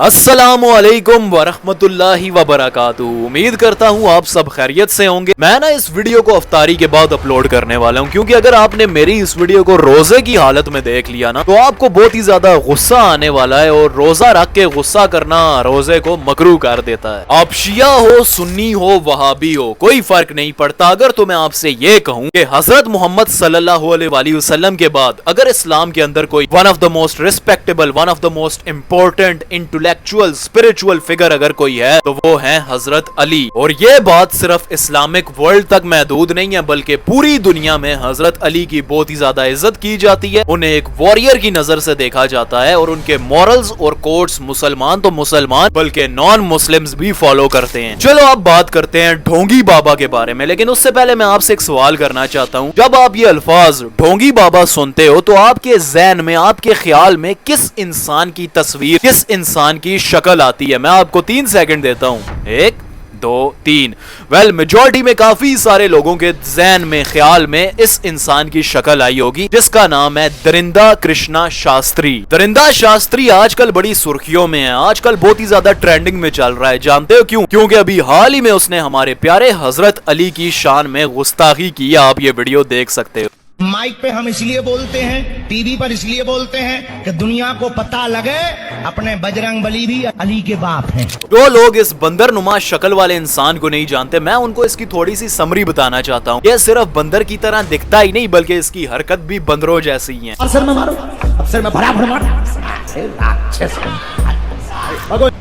अस्सलामुअलैकुम वरहमतुल्लाहि वबरकातुहू। उम्मीद करता हूँ आप सब खैरियत से होंगे। मैं ना इस वीडियो को अफ्तारी के बाद अपलोड करने वाला हूँ, क्योंकि अगर आपने मेरी इस वीडियो को रोजे की हालत में देख लिया ना तो आपको बहुत ही ज्यादा गुस्सा आने वाला है, और रोजा रख के गुस्सा करना रोजे को मकरू कर देता है। आप शिया हो, सुन्नी हो, वहाबी हो, कोई फर्क नहीं पड़ता। अगर तो मैं आपसे ये कहूँ कि हजरत मोहम्मद सल्लल्लाहु अलैहि वसल्लम के बाद अगर इस्लाम के अंदर कोई one of the most respectable, one of the most important intellectual spiritual figure अगर कोई है तो वो है हजरत अली। और ये बात सिर्फ इस्लामिक वर्ल्ड तक महदूद नहीं है, बल्कि पूरी दुनिया में हजरत अली की बहुत ही ज्यादा इज्जत की जाती है। उन्हें एक वॉरियर की नजर से देखा जाता है, और उनके मॉरल्स और कोड्स मुसलमान तो मुसलमान बल्कि नॉन मुस्लिम्स भी फॉलो करते हैं। चलो अब बात करते हैं ढोंगी बाबा के बारे में, लेकिन उससे पहले मैं आपसे एक सवाल करना चाहता हूँ। जब आप ये अल्फाज ढोंगी बाबा सुनते हो तो आपके ज़हन में, आपके ख्याल में किस इंसान की तस्वीर, किस इंसान की शक्ल आती है? मैं आपको 3 सेकंड देता हूँ। 1 2 3। वेल, मेजॉरिटी में काफी सारे लोगों के ज़हन में, ख्याल में इस इंसान की शक्ल आई होगी, जिसका नाम है दरिंदा कृष्णा शास्त्री। दरिंदा शास्त्री आजकल बड़ी सुर्खियों में है, आजकल बहुत ही ज्यादा ट्रेंडिंग में चल रहा है। जानते हो क्यों? क्योंकि अभी हाल ही में उसने हमारे प्यारे हजरत अली की शान में गुस्ताखी की। आप ये वीडियो देख सकते हो। माइक पे हम इसलिए बोलते हैं, टीवी पर इसलिए बोलते हैं कि दुनिया को पता लगे अपने बजरंगबली भी अली के बाप हैं। जो लोग इस बंदर नुमा शक्ल वाले इंसान को नहीं जानते, मैं उनको इसकी थोड़ी सी समरी बताना चाहता हूँ। ये सिर्फ बंदर की तरह दिखता ही नहीं, बल्कि इसकी हरकत भी बंदरों जैसी ही है। सर में मारो, सर में भरा मारो।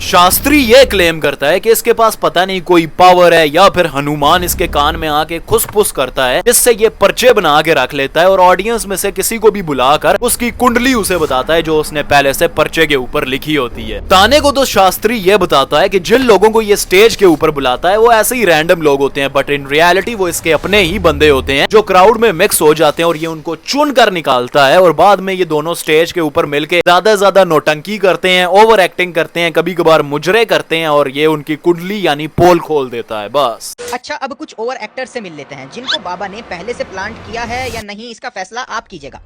शास्त्री ये क्लेम करता है कि इसके पास पता नहीं कोई पावर है, या फिर हनुमान इसके कान में आके खुसफुस करता है, जिससे ये पर्चे बना के रख लेता है, और ऑडियंस में से किसी को भी बुलाकर उसकी कुंडली उसे बताता है जो उसने पहले से पर्चे के ऊपर लिखी होती है। ताने को तो शास्त्री ये बताता है कि जिन लोगों को ये स्टेज के ऊपर बुलाता है वो ऐसे ही रैंडम लोग होते हैं, बट इन रियलिटी वो इसके अपने ही बंदे होते हैं जो क्राउड में मिक्स हो जाते हैं, और ये उनको चुन कर निकालता है। और बाद में ये दोनों स्टेज के ऊपर मिलकर ज्यादा नौटंकी करते हैं, ओवर एक्टिंग करते हैं, कभी कभार मुजरे करते हैं, और ये उनकी कुंडली यानी पोल खोल देता है। बस। अच्छा, अब कुछ ओवर एक्टर से मिल लेते हैं जिनको बाबा ने पहले से प्लांट किया है या नहीं, इसका फैसला आप कीजिएगा।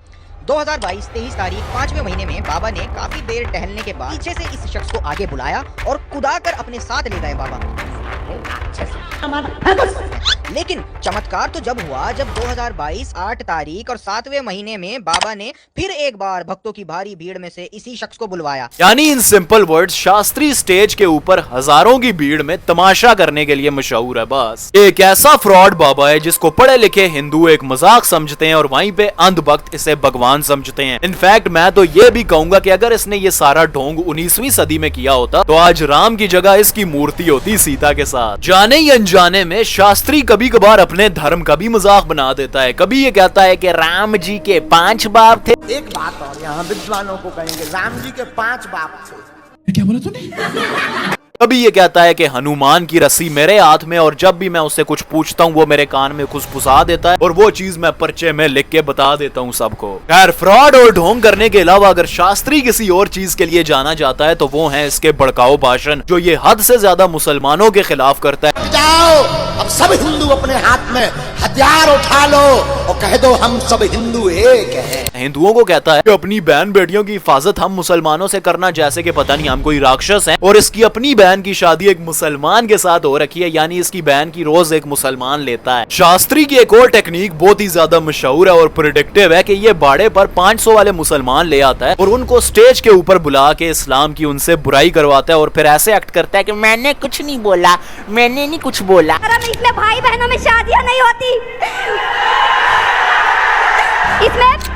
2022 23 तारीख 5वें महीने में बाबा ने काफी देर टहलने के बाद पीछे से इस शख्स को आगे बुलाया और कुदा कर अपने साथ ले गए बाबा। लेकिन चमत्कार तो जब हुआ जब 2022 8 तारीख और 7वें महीने में बाबा ने फिर एक बार भक्तों की भारी भीड़ में से इसी शख्स को बुलवाया। यानी in simple words, Shastri stage के ऊपर हजारों की भीड़ में तमाशा करने के लिए मशहूर है। बस एक ऐसा फ्रॉड बाबा है जिसको पढ़े लिखे हिंदू एक मजाक समझते हैं, और वहीं पे अंध भक्त इसे भगवान समझते हैं। इनफैक्ट मैं तो ये भी कहूंगा कि अगर इसने ये सारा ढोंग 19वीं सदी में किया होता तो आज राम की जगह इसकी मूर्ति होती सीता के साथ। जाने या अनजाने में शास्त्री कभी कभार अपने धर्म का भी मजाक बना देता है। कभी ये कहता है कि राम जी के 5 बाप थे। एक बात और यहाँ विद्वानों को कहेंगे, राम जी के 5 बाप थे। क्या बोला तूने? कभी ये कहता है कि हनुमान की रस्सी मेरे हाथ में, और जब भी मैं उससे कुछ पूछता हूँ वो मेरे कान में खुसफुसा देता है, और वो चीज मैं पर्चे में लिख के बता देता हूँ सबको। खैर, फ्रॉड और ढोंग करने के अलावा अगर शास्त्री किसी और चीज के लिए जाना जाता है तो वो है इसके भड़काऊ भाषण, जो ये हद से ज्यादा मुसलमानों के खिलाफ करता है। जाओ, अब सब हिंदू अपने हाथ में हथियार उठा लो और कह दो हम सब हिंदू एक हैं। हिंदुओं को कहता है कि अपनी बहन बेटियों की हिफाजत हम मुसलमानों से करना जैसे कि पता नहीं हम कोई राक्षस हैं, और इसकी अपनी बहन की शादी एक मुसलमान के साथ हो रखी है, यानी इसकी बहन की रोज एक मुसलमान लेता है। शास्त्री की एक और टेक्निक बहुत ही ज्यादा मशहूर है और प्रेडिक्टिव है कि ये बाड़े पर 500 वाले मुसलमान ले आता है और उनको स्टेज के ऊपर बुला के इस्लाम की उनसे बुराई करवाता है, और फिर ऐसे एक्ट करता है कि मैंने कुछ नहीं बोला, मैंने नहीं कुछ बोला। इसमें भाई बहनों में शादियां नहीं होती, इसमें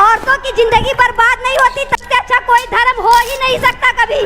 औरतों की जिंदगी बर्बाद नहीं होती, सबसे अच्छा कोई धर्म हो ही नहीं सकता कभी।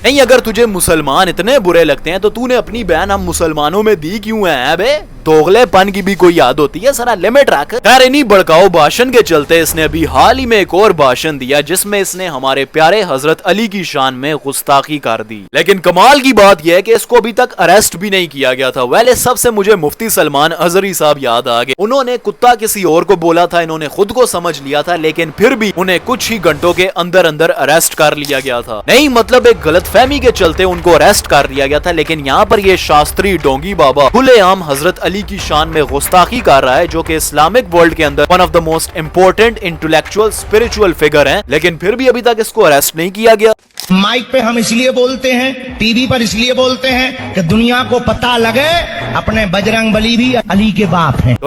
नहीं, अगर तुझे मुसलमान इतने बुरे लगते हैं तो तूने अपनी बहन हम मुसलमानों में दी क्यों है बे? दोगलेपन की भी कोई याद होती है, सारा लिमिट रख। खैर, इन्हीं भड़काऊ भाषण के चलते इसने अभी हाल ही में एक और भाषण दिया जिसमें इसने हमारे प्यारे हजरत अली की शान में गुस्ताखी कर दी। लेकिन कमाल की बात यह है कि इसको अभी तक अरेस्ट भी नहीं किया गया था। वेल, इस सबसे मुझे मुफ्ती सलमान अजहरी साहब याद आ गए। उन्होंने कुत्ता किसी और को बोला था, इन्होंने खुद को समझ लिया था, लेकिन फिर भी उन्हें कुछ ही घंटों के अंदर अंदर अरेस्ट कर लिया गया था। नहीं, मतलब एक गलतफहमी के चलते उनको अरेस्ट कर लिया गया था, लेकिन यहाँ पर ये शास्त्री ढोंगी बाबा खुलेआम हजरत अली की शान में गुस्ताखी कर रहा है, जो कि इस्लामिक वर्ल्ड के अंदर one of the most important intellectual spiritual figure है, लेकिन फिर भी अभी तक इसको अरेस्ट नहीं किया गया। माइक पे हम इसलिए बोलते हैं, टीवी पर इसलिए बोलते हैं कि दुनिया को पता लगे अपने बजरंग बली भी अली के बाप हैं।